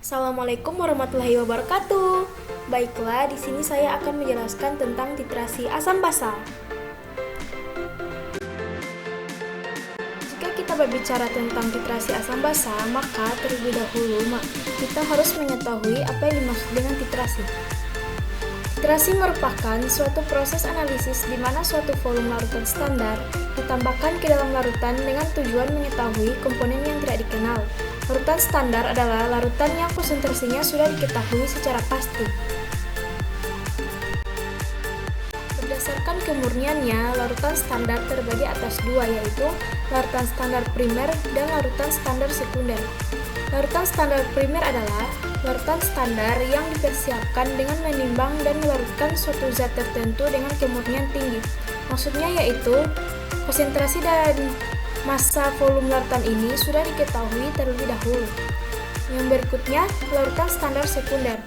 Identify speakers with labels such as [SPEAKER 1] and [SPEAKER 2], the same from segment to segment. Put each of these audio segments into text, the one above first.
[SPEAKER 1] Assalamualaikum warahmatullahi wabarakatuh. Baiklah, di sini saya akan menjelaskan tentang titrasi asam basa. Jika kita berbicara tentang titrasi asam basa, maka terlebih dahulu kita harus mengetahui apa yang dimaksud dengan titrasi. Titrasi merupakan suatu proses analisis di mana suatu volume larutan standar ditambahkan ke dalam larutan dengan tujuan mengetahui komponen yang tidak dikenal. Larutan standar adalah larutan yang konsentrasinya sudah diketahui secara pasti. Berdasarkan kemurniannya, larutan standar terbagi atas dua, yaitu larutan standar primer dan larutan standar sekunder. Larutan standar primer adalah larutan standar yang dipersiapkan dengan menimbang dan melarutkan suatu zat tertentu dengan kemurnian tinggi. Maksudnya yaitu konsentrasi dan massa volume larutan ini sudah diketahui terlebih dahulu. Yang berikutnya, larutan standar sekunder.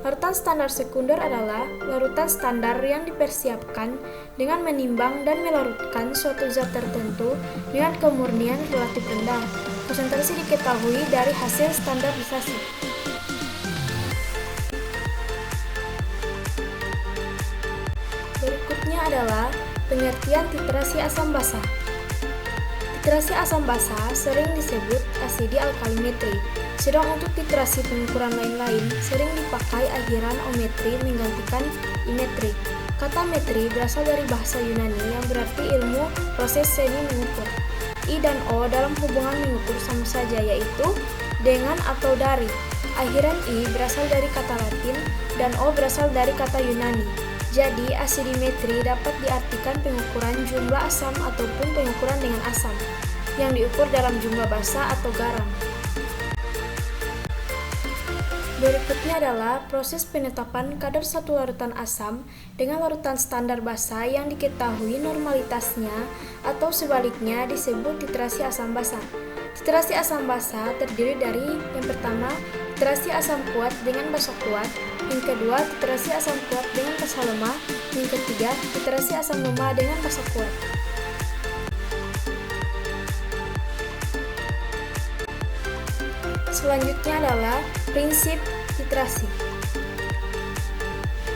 [SPEAKER 1] Larutan standar sekunder adalah larutan standar yang dipersiapkan dengan menimbang dan melarutkan suatu zat tertentu dengan kemurnian relatif rendah. Konsentrasi diketahui dari hasil standarisasi. Berikutnya adalah pengertian titrasi asam basa. Titrasi asam basa sering disebut asidi alkalimetri, sedang untuk titrasi pengukuran lain-lain sering dipakai akhiran ometri menggantikan imetri. Kata metri berasal dari bahasa Yunani yang berarti ilmu proses seni mengukur. I dan O dalam hubungan mengukur sama saja, yaitu dengan atau dari. Akhiran I berasal dari kata Latin dan O berasal dari kata Yunani. Jadi, asidimetri dapat diartikan pengukuran jumlah asam ataupun pengukuran dengan asam, yang diukur dalam jumlah basa atau garam. Berikutnya adalah proses penetapan kadar satu larutan asam dengan larutan standar basa yang diketahui normalitasnya atau sebaliknya disebut titrasi asam basa. Titrasi asam basa terdiri dari yang pertama, titrasi asam kuat dengan basa kuat, yang kedua, titrasi asam kuat dengan basa lemah, yang ketiga, titrasi asam lemah dengan basa kuat. Selanjutnya adalah prinsip titrasi.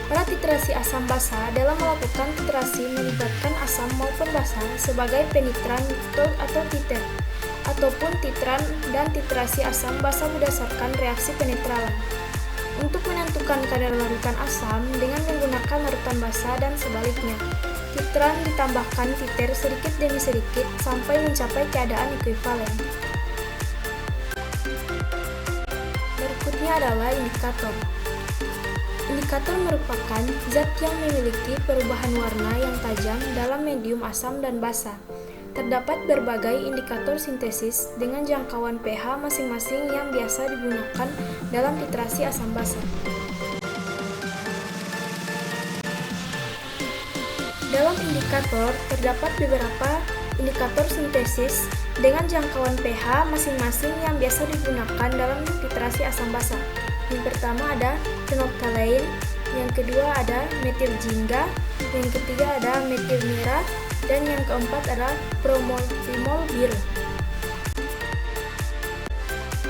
[SPEAKER 1] Pada titrasi asam basa, dalam melakukan titrasi melibatkan asam maupun basa sebagai penitran atau titer, ataupun titran dan titrasi asam basa berdasarkan reaksi penetralan. Untuk menentukan kadar larutan asam dengan menggunakan larutan basa dan sebaliknya, titran ditambahkan titer sedikit demi sedikit sampai mencapai keadaan ekuivalen. Berikutnya adalah indikator. Indikator merupakan zat yang memiliki perubahan warna yang tajam dalam medium asam dan basa. Terdapat berbagai indikator sintesis dengan jangkauan pH masing-masing yang biasa digunakan dalam titrasi asam basa. Dalam indikator terdapat beberapa indikator sintesis dengan jangkauan pH masing-masing yang biasa digunakan dalam titrasi asam basa. Yang pertama ada phenolphthalein, yang kedua ada metiljingga, yang ketiga ada metil merah, dan yang keempat adalah bromofimol biru.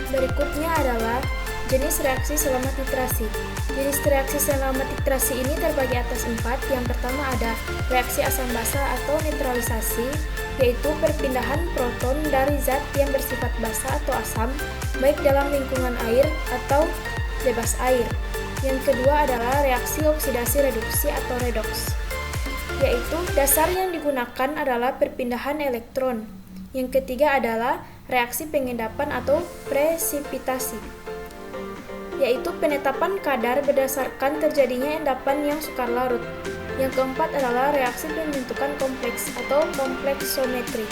[SPEAKER 1] Berikutnya adalah jenis reaksi selama titrasi. Jenis reaksi selama titrasi ini terbagi atas 4. Yang pertama ada reaksi asam basa atau neutralisasi, yaitu perpindahan proton dari zat yang bersifat basa atau asam, baik dalam lingkungan air atau bebas air. Yang kedua adalah reaksi oksidasi reduksi atau redoks, yaitu dasar yang digunakan adalah perpindahan elektron. Yang ketiga adalah reaksi pengendapan atau presipitasi, yaitu penetapan kadar berdasarkan terjadinya endapan yang sukar larut. Yang keempat adalah reaksi pembentukan kompleks atau kompleksometri,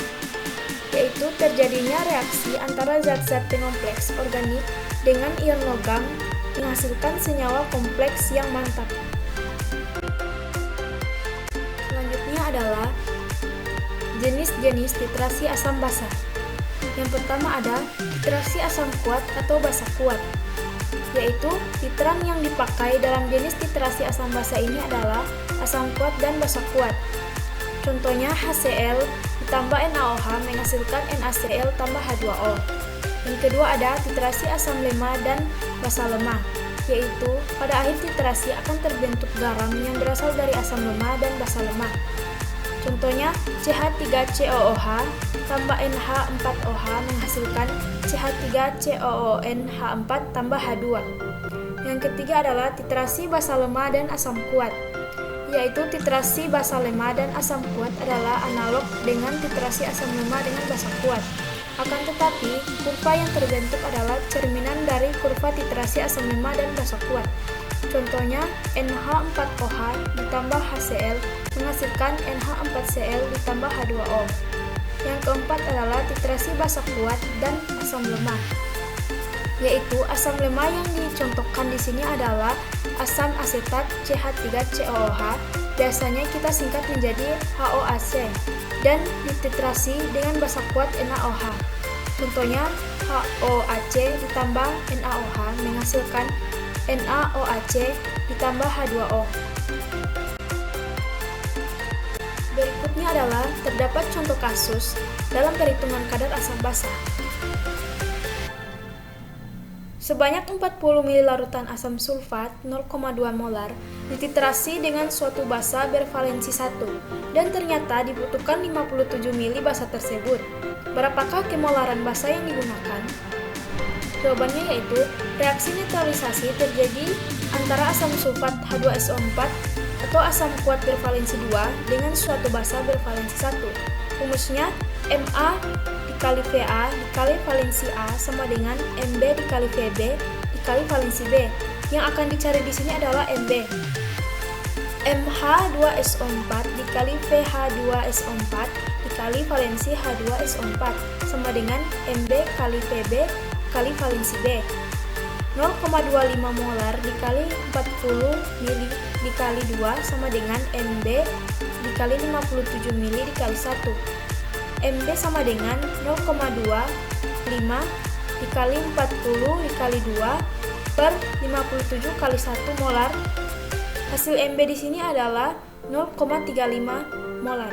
[SPEAKER 1] yaitu terjadinya reaksi antara zat-zat penkompleks organik dengan ion logam menghasilkan senyawa kompleks yang mantap. Selanjutnya adalah jenis-jenis titrasi asam basa. Yang pertama ada titrasi asam kuat atau basa kuat, yaitu titran yang dipakai dalam jenis titrasi asam basa ini adalah asam kuat dan basa kuat. Contohnya HCl ditambah NaOH menghasilkan NaCl tambah H2O. Yang kedua ada titrasi asam lemah dan basa lemah, yaitu pada akhir titrasi akan terbentuk garam yang berasal dari asam lemah dan basa lemah. Contohnya, CH3COOH tambah NH4OH menghasilkan CH3COONH4 tambah H2. Yang ketiga adalah titrasi basa lemah dan asam kuat, yaitu titrasi basa lemah dan asam kuat adalah analog dengan titrasi asam lemah dengan basa kuat. Akan tetapi, kurva yang terbentuk adalah cerminan dari kurva titrasi asam lemah dan basa kuat. Contohnya, NH4OH ditambah HCl menghasilkan NH4Cl ditambah H2O. Yang keempat adalah titrasi basa kuat dan asam lemah, yaitu asam lemah yang dicontohkan di sini adalah asam asetat CH3COOH, biasanya kita singkat menjadi HOAC, dan dititrasi dengan basa kuat NaOH. Contohnya, HOAC ditambah NaOH menghasilkan NaOAC ditambah H2O. Berikutnya adalah terdapat contoh kasus dalam perhitungan kadar asam basa. Sebanyak 40 ml larutan asam sulfat 0,2 molar dititrasi dengan suatu basa bervalensi 1 dan ternyata dibutuhkan 57 ml basa tersebut. Berapakah kemolaran basa yang digunakan? Jawabannya yaitu reaksi neutralisasi terjadi antara asam sulfat H2SO4 atau asam kuat bervalensi 2 dengan suatu basa bervalensi 1. Rumusnya Ma dikali Va dikali valensi A sama dengan Mb dikali Vb dikali valensi B. Yang akan dicari di sini adalah Mb. Mh2SO4 dikali Vh2SO4 dikali valensi H2SO4 sama dengan Mb kali Vb kali valensi B. 0,25 molar dikali 40 ml dikali 2 sama dengan Mb dikali 57 ml dikali 1. Mb sama dengan 0,25 dikali 40 dikali 2 per 57 kali 1 molar. Hasil Mb di sini adalah 0,35 molar.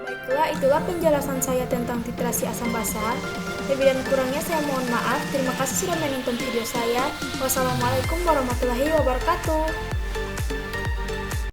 [SPEAKER 1] Baiklah, itulah penjelasan saya tentang titrasi asam basa. Lebih dan kurangnya saya mohon maaf. Terima kasih sudah menonton video saya. Wassalamualaikum warahmatullahi wabarakatuh.